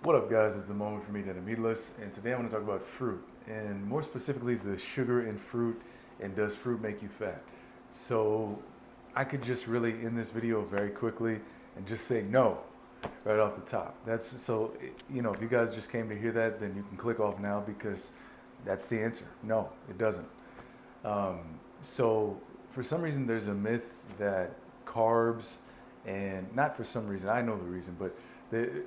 What up, guys? It's a moment for me to meatless, and today I'm going to talk about fruit, and more specifically the sugar in fruit, and does fruit make you fat? So I could just really end this video very quickly and just say no right off the top. That's so, if you guys just came to hear that, then you can click off now because that's the answer. No, it doesn't. Um, so for some reason, there's a myth that carbs, and not for some reason, I know the reason, but the,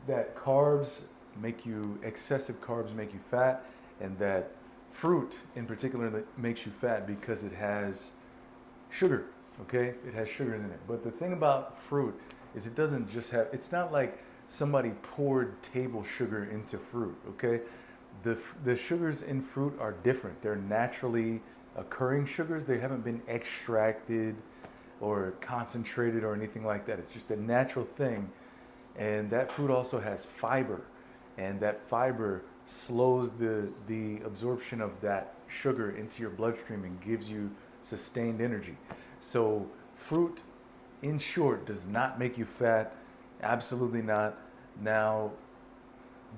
that carbs excessive carbs make you fat, and that fruit in particular makes you fat because it has sugar. Okay, it has sugar in it. But the thing about fruit is it doesn't just have. It's not like somebody poured table sugar into fruit. Okay, the sugars in fruit are different. They're naturally occurring sugars. They haven't been extracted or concentrated or anything like that. It's just a natural thing. And that fruit also has fiber, and that fiber slows the absorption of that sugar into your bloodstream and gives you sustained energy. So fruit, in short, does not make you fat. Absolutely not. Now,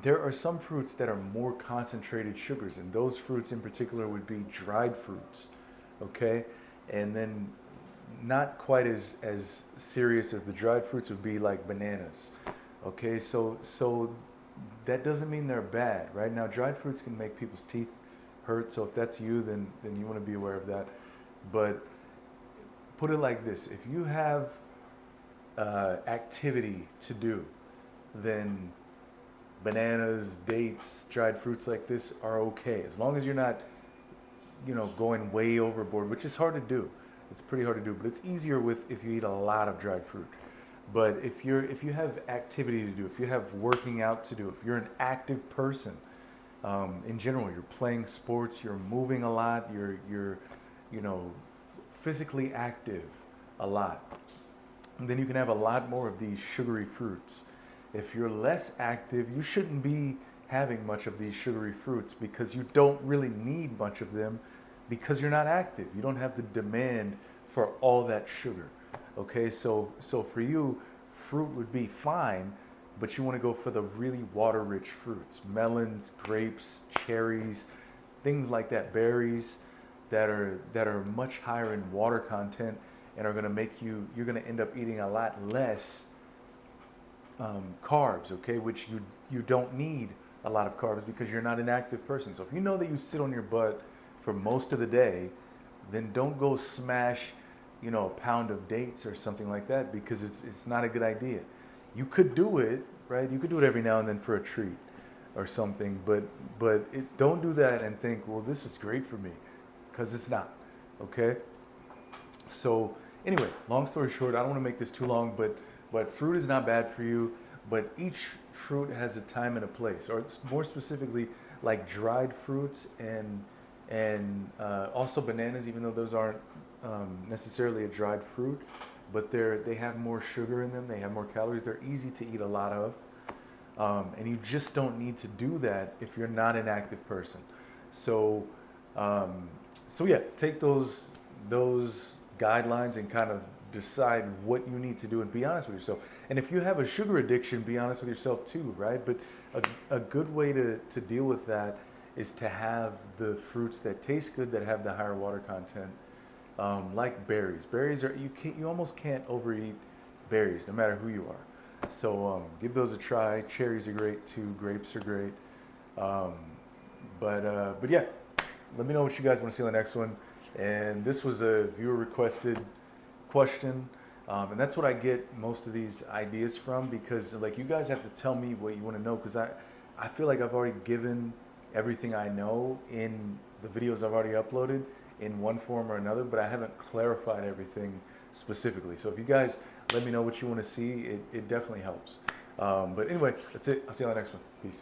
there are some fruits that are more concentrated sugars, and those fruits in particular would be dried fruits. Okay, and then not quite as serious as the dried fruits would be like bananas. Okay, so that doesn't mean they're bad, right? Now, dried fruits can make people's teeth hurt, so if that's you, then you want to be aware of that. But put it like this: if you have activity to do, then bananas, dates, dried fruits like this are okay, as long as you're not, going way overboard, which is hard to do. It's pretty hard to do, but it's easier if you eat a lot of dried fruit. But if you have activity to do, if you have working out to do, if you're an active person, in general, you're playing sports, you're moving a lot, you're you know physically active a lot, then you can have a lot more of these sugary fruits. If you're less active, you shouldn't be having much of these sugary fruits because you don't really need much of them because you're not active. You don't have the demand for all that sugar. Okay, so for you, fruit would be fine, but you want to go for the really water-rich fruits: melons, grapes, cherries, things like that, berries that are much higher in water content and are going to make you're going to end up eating a lot less carbs. Okay, which you don't need a lot of carbs because you're not an active person. So if you know that you sit on your butt for most of the day, then don't go smash, a pound of dates or something like that, because it's not a good idea. You could do it, right? You could do it every now and then for a treat or something, but don't do that and think, well, this is great for me, because it's not. Okay. So anyway, long story short, I don't want to make this too long, but fruit is not bad for you. But each fruit has a time and a place, or more specifically, like dried fruits and also bananas, even though those aren't necessarily a dried fruit, but they have more sugar in them. They have more calories. They're easy to eat a lot of, and you just don't need to do that if you're not an active person. So, so yeah, take those guidelines and kind of decide what you need to do and be honest with yourself. And if you have a sugar addiction, be honest with yourself too, right? But a good way to deal with that is to have the fruits that taste good, that have the higher water content, like berries. Berries are you almost can't overeat berries, no matter who you are. So give those a try. Cherries are great too. Grapes are great. Um, but yeah, let me know what you guys want to see on the next one. And this was a viewer requested question, and that's what I get most of these ideas from, because like you guys have to tell me what you want to know, because I feel like I've already given everything I know in the videos I've already uploaded in one form or another, but I haven't clarified everything specifically. So if you guys let me know what you want to see, it definitely helps. But anyway, that's it. I'll see you on the next one. Peace.